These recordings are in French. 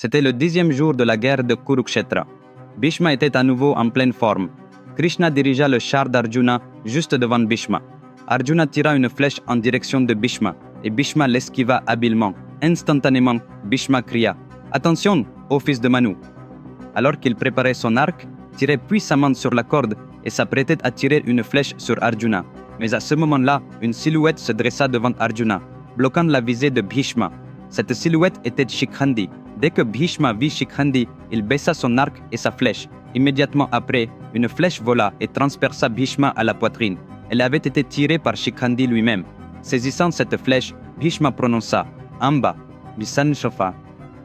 C'était le 10e jour de la guerre de Kurukshetra. Bhishma était à nouveau en pleine forme. Krishna dirigea le char d'Arjuna juste devant Bhishma. Arjuna tira une flèche en direction de Bhishma et Bhishma l'esquiva habilement. Instantanément, Bhishma cria « Attention, ô fils de Manu !» Alors qu'il préparait son arc, tirait puissamment sur la corde et s'apprêtait à tirer une flèche sur Arjuna. Mais à ce moment-là, une silhouette se dressa devant Arjuna, bloquant la visée de Bhishma. Cette silhouette était Shikhandi. Dès que Bhishma vit Shikhandi, il baissa son arc et sa flèche. Immédiatement après, une flèche vola et transperça Bhishma à la poitrine. Elle avait été tirée par Shikhandi lui-même. Saisissant cette flèche, Bhishma prononça « Amba, Bisanshofa,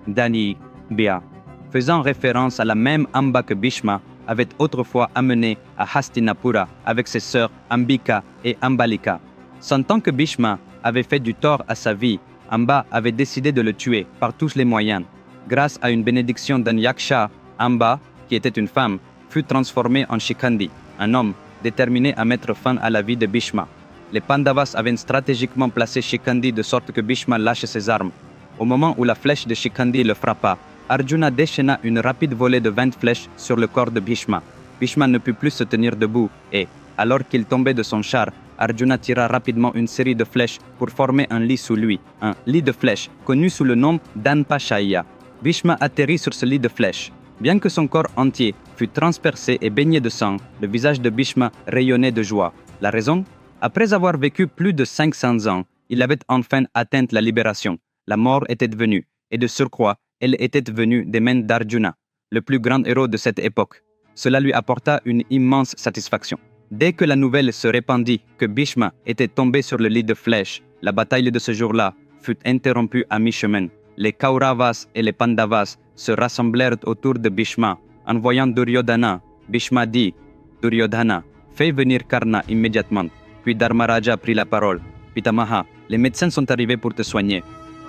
Dani, Bia », faisant référence à la même Amba que Bhishma avait autrefois amenée à Hastinapura avec ses sœurs Ambika et Ambalika. Sentant que Bhishma avait fait du tort à sa vie, Amba avait décidé de le tuer par tous les moyens. Grâce à une bénédiction d'un yaksha, Amba, qui était une femme, fut transformée en Shikhandi, un homme déterminé à mettre fin à la vie de Bhishma. Les Pandavas avaient stratégiquement placé Shikhandi de sorte que Bhishma lâche ses armes. Au moment où la flèche de Shikhandi le frappa, Arjuna déchaîna une rapide volée de 20 flèches sur le corps de Bhishma. Bhishma ne put plus se tenir debout et, alors qu'il tombait de son char, Arjuna tira rapidement une série de flèches pour former un lit sous lui, un lit de flèches connu sous le nom d'Anpashaya. Bhishma atterrit sur ce lit de flèches. Bien que son corps entier fût transpercé et baigné de sang, le visage de Bhishma rayonnait de joie. La raison ? Après avoir vécu plus de 500 ans, il avait enfin atteint la libération. La mort était venue, et de surcroît, elle était venue des mains d'Arjuna, le plus grand héros de cette époque. Cela lui apporta une immense satisfaction. Dès que la nouvelle se répandit que Bhishma était tombé sur le lit de flèches, la bataille de ce jour-là fut interrompue à mi-chemin. Les Kauravas et les Pandavas se rassemblèrent autour de Bhishma. En voyant Duryodhana, Bhishma dit « Duryodhana, fais venir Karna immédiatement. » Puis Dharmaraja prit la parole. « Pitamaha, les médecins sont arrivés pour te soigner. »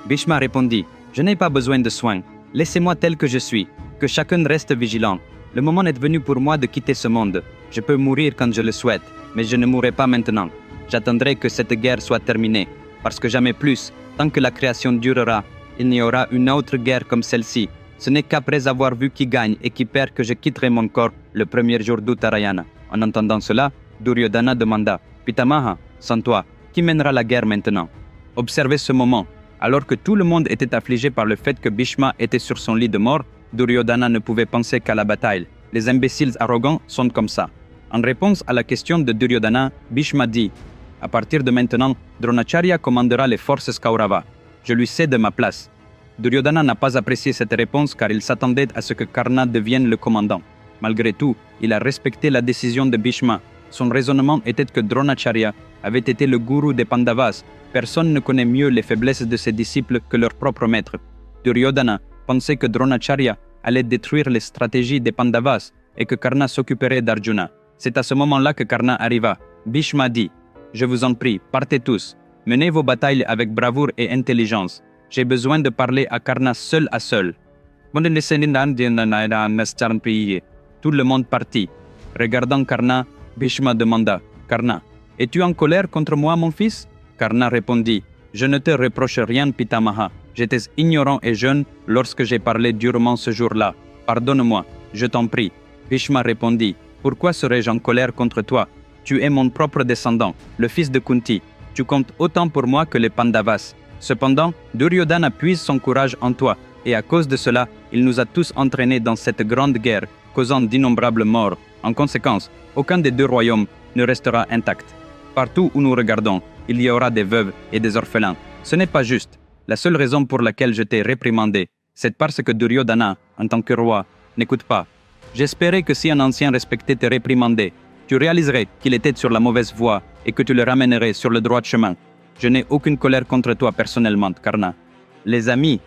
Bhishma répondit « Je n'ai pas besoin de soins. Laissez-moi tel que je suis. Que chacun reste vigilant. Le moment est venu pour moi de quitter ce monde. Je peux mourir quand je le souhaite, mais je ne mourrai pas maintenant. J'attendrai que cette guerre soit terminée, parce que jamais plus, tant que la création durera, il n'y aura une autre guerre comme celle-ci. Ce n'est qu'après avoir vu qui gagne et qui perd que je quitterai mon corps le premier jour d'Uttarayana. » En entendant cela, Duryodhana demanda « Pitamaha, sans toi, qui mènera la guerre maintenant ?» Observez ce moment. Alors que tout le monde était affligé par le fait que Bhishma était sur son lit de mort, Duryodhana ne pouvait penser qu'à la bataille. Les imbéciles arrogants sont comme ça. En réponse à la question de Duryodhana, Bhishma dit « À partir de maintenant, Dronacharya commandera les forces Kaurava. Je lui cède ma place. » Duryodhana n'a pas apprécié cette réponse car il s'attendait à ce que Karna devienne le commandant. Malgré tout, il a respecté la décision de Bhishma. Son raisonnement était que Dronacharya avait été le gourou des Pandavas. Personne ne connaît mieux les faiblesses de ses disciples que leur propre maître. Duryodhana pensait que Dronacharya allait détruire les stratégies des Pandavas et que Karna s'occuperait d'Arjuna. C'est à ce moment-là que Karna arriva. Bhishma dit « Je vous en prie, partez tous. Menez vos batailles avec bravoure et intelligence. J'ai besoin de parler à Karna seul à seul. » Tout le monde partit. Regardant Karna, Bhishma demanda « Karna, es-tu en colère contre moi, mon fils ?» Karna répondit « Je ne te reproche rien, Pitamaha. J'étais ignorant et jeune lorsque j'ai parlé durement ce jour-là. Pardonne-moi, je t'en prie. » Bhishma répondit « Pourquoi serais-je en colère contre toi? Tu es mon propre descendant, le fils de Kunti. Tu comptes autant pour moi que les Pandavas. Cependant, Duryodhana puise son courage en toi, et à cause de cela, il nous a tous entraînés dans cette grande guerre, causant d'innombrables morts. En conséquence, aucun des deux royaumes ne restera intact. Partout où nous regardons, il y aura des veuves et des orphelins. Ce n'est pas juste. La seule raison pour laquelle je t'ai réprimandé, c'est parce que Duryodhana, en tant que roi, n'écoute pas. J'espérais que si un ancien respecté te réprimandait, tu réaliserais qu'il était sur la mauvaise voie et que tu le ramènerais sur le droit chemin. Je n'ai aucune colère contre toi personnellement, Karna. Les amis,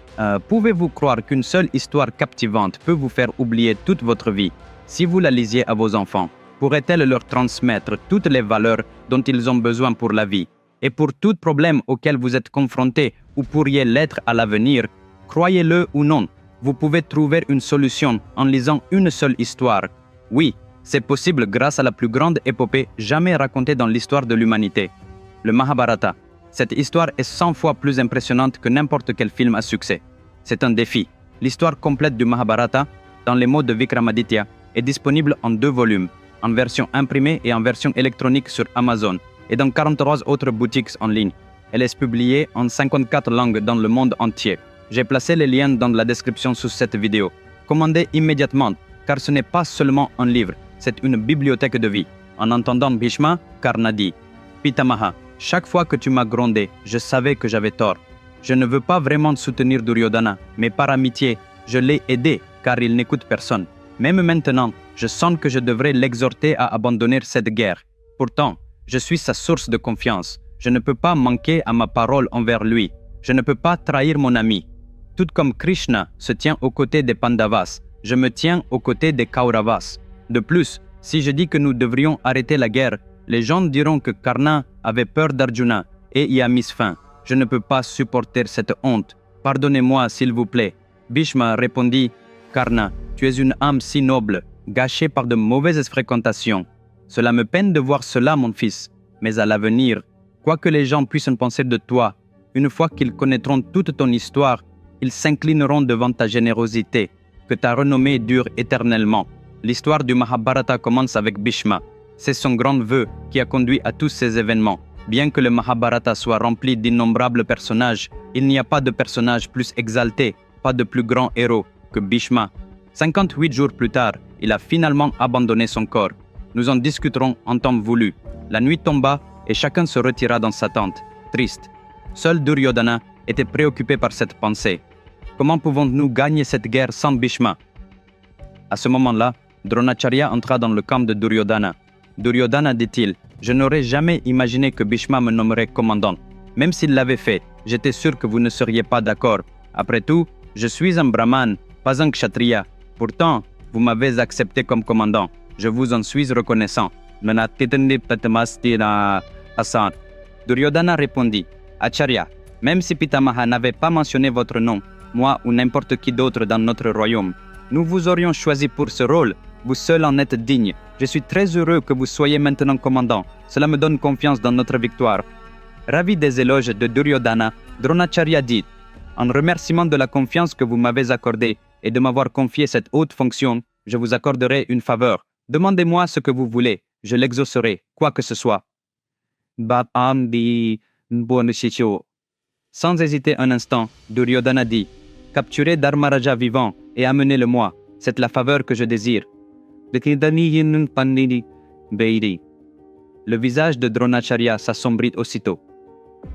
pouvez-vous croire qu'une seule histoire captivante peut vous faire oublier toute votre vie? Si vous la lisiez à vos enfants, pourrait-elle leur transmettre toutes les valeurs dont ils ont besoin pour la vie? Et pour tout problème auquel vous êtes confrontés ou pourriez l'être à l'avenir, croyez-le ou non, vous pouvez trouver une solution en lisant une seule histoire. Oui, c'est possible grâce à la plus grande épopée jamais racontée dans l'histoire de l'humanité, le Mahabharata. Cette histoire est 100 fois plus impressionnante que n'importe quel film à succès. C'est un défi. L'histoire complète du Mahabharata, dans les mots de Vikramaditya, est disponible en 2 volumes, en version imprimée et en version électronique sur Amazon, et dans 43 autres boutiques en ligne. Elle est publiée en 54 langues dans le monde entier. J'ai placé les liens dans la description sous cette vidéo. Commandez immédiatement, car ce n'est pas seulement un livre, c'est une bibliothèque de vie. En entendant Bhishma, Karna dit « Pitamaha, chaque fois que tu m'as grondé, je savais que j'avais tort. Je ne veux pas vraiment soutenir Duryodhana, mais par amitié, je l'ai aidé, car il n'écoute personne. Même maintenant, je sens que je devrais l'exhorter à abandonner cette guerre. Pourtant, je suis sa source de confiance. Je ne peux pas manquer à ma parole envers lui. Je ne peux pas trahir mon ami. Tout comme Krishna se tient aux côtés des Pandavas, je me tiens aux côtés des Kauravas. De plus, si je dis que nous devrions arrêter la guerre, les gens diront que Karna avait peur d'Arjuna et y a mis fin. Je ne peux pas supporter cette honte. Pardonnez-moi, s'il vous plaît. Bhishma répondit, Karna, tu es une âme si noble, gâchée par de mauvaises fréquentations. Cela me peine de voir cela, mon fils. Mais à l'avenir, quoi que les gens puissent penser de toi, une fois qu'ils connaîtront toute ton histoire, ils s'inclineront devant ta générosité, que ta renommée dure éternellement. L'histoire du Mahabharata commence avec Bhishma. C'est son grand vœu qui a conduit à tous ces événements. Bien que le Mahabharata soit rempli d'innombrables personnages, il n'y a pas de personnage plus exalté, pas de plus grand héros que Bhishma. 58 jours plus tard, il a finalement abandonné son corps. Nous en discuterons en temps voulu. La nuit tomba et chacun se retira dans sa tente, triste. Seul Duryodhana était préoccupé par cette pensée. Comment pouvons-nous gagner cette guerre sans Bhishma? À ce moment-là, Dronacharya entra dans le camp de Duryodhana. Duryodhana, dit-il, je n'aurais jamais imaginé que Bhishma me nommerait commandant. Même s'il l'avait fait, j'étais sûr que vous ne seriez pas d'accord. Après tout, je suis un brahman, pas un kshatriya. Pourtant, vous m'avez accepté comme commandant. Je vous en suis reconnaissant. Duryodhana répondit, Acharya, même si Pitamaha n'avait pas mentionné votre nom, moi ou n'importe qui d'autre dans notre royaume, nous vous aurions choisi pour ce rôle. Vous seul en êtes digne. Je suis très heureux que vous soyez maintenant commandant. Cela me donne confiance dans notre victoire. Ravi des éloges de Duryodhana, Dronacharya dit, en remerciement de la confiance que vous m'avez accordée et de m'avoir confié cette haute fonction, je vous accorderai une faveur. Demandez-moi ce que vous voulez, je l'exaucerai, quoi que ce soit. Sans hésiter un instant, Duryodhana dit, capturez Dharmaraja vivant et amenez-le-moi, c'est la faveur que je désire. Le visage de Dronacharya s'assombrit aussitôt.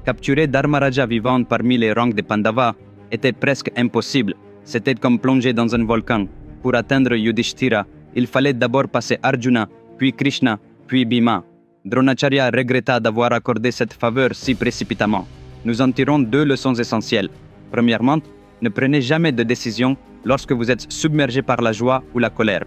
Capturer Dharmaraja vivant parmi les rangs des Pandavas était presque impossible. C'était comme plonger dans un volcan. Pour atteindre Yudhishthira, il fallait d'abord passer Arjuna, puis Krishna, puis Bhima. Dronacharya regretta d'avoir accordé cette faveur si précipitamment. Nous en tirons 2 leçons essentielles. Premièrement, ne prenez jamais de décision lorsque vous êtes submergé par la joie ou la colère.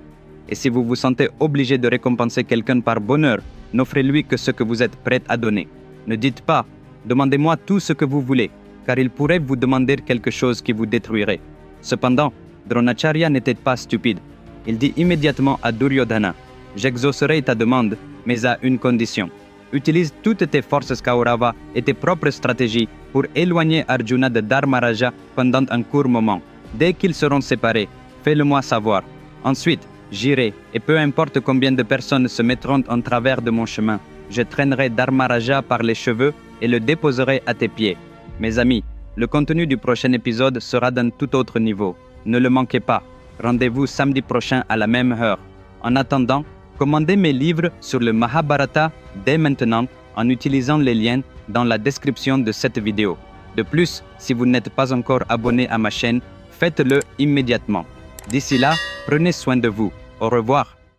Et si vous vous sentez obligé de récompenser quelqu'un par bonheur, n'offrez-lui que ce que vous êtes prêt à donner. Ne dites pas « Demandez-moi tout ce que vous voulez », car il pourrait vous demander quelque chose qui vous détruirait. Cependant, Dronacharya n'était pas stupide. Il dit immédiatement à Duryodhana « J'exaucerai ta demande, mais à une condition. Utilise toutes tes forces Kaurava et tes propres stratégies pour éloigner Arjuna de Dharmaraja pendant un court moment. Dès qu'ils seront séparés, fais-le-moi savoir. Ensuite, j'irai, et peu importe combien de personnes se mettront en travers de mon chemin, je traînerai Dharmaraja par les cheveux et le déposerai à tes pieds. Mes amis, le contenu du prochain épisode sera d'un tout autre niveau. Ne le manquez pas. Rendez-vous samedi prochain à la même heure. En attendant, commandez mes livres sur le Mahabharata dès maintenant en utilisant les liens dans la description de cette vidéo. De plus, si vous n'êtes pas encore abonné à ma chaîne, faites-le immédiatement. D'ici là, prenez soin de vous. Au revoir.